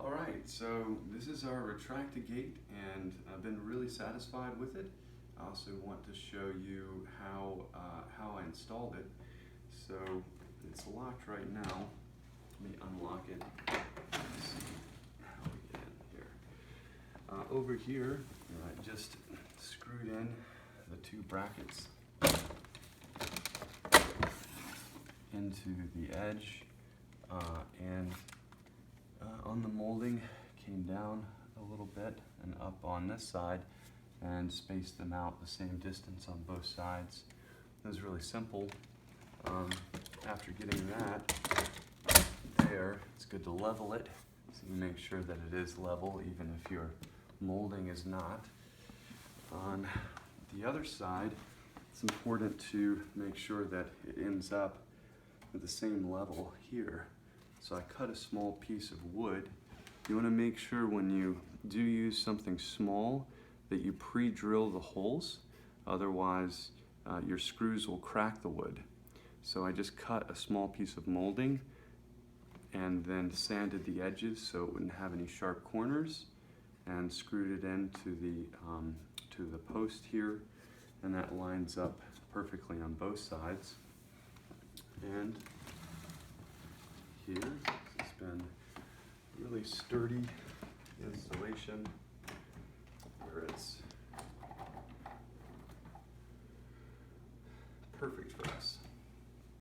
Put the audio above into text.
All right, so this is our Retract-A-Gate, and I've been really satisfied with it. I also want to show you how I installed it. So it's locked right now. Let me unlock it. Let's see how we get in here. Over here, I just screwed in the two brackets into the edge, and on the molding came down a little bit and up on this side and spaced them out the same distance on both sides. It was really simple. After getting that there, it's good to level it, so you make sure that it is level even if your molding is not. On the other side, it's important to make sure that it ends up at the same level here. So I cut a small piece of wood. You want to make sure when you do use something small that you pre-drill the holes, otherwise your screws will crack the wood. So I just cut a small piece of molding and then sanded the edges so it wouldn't have any sharp corners, and screwed it into the post here, and that lines up perfectly on both sides. And here, it's been really sturdy installation where it's perfect for us.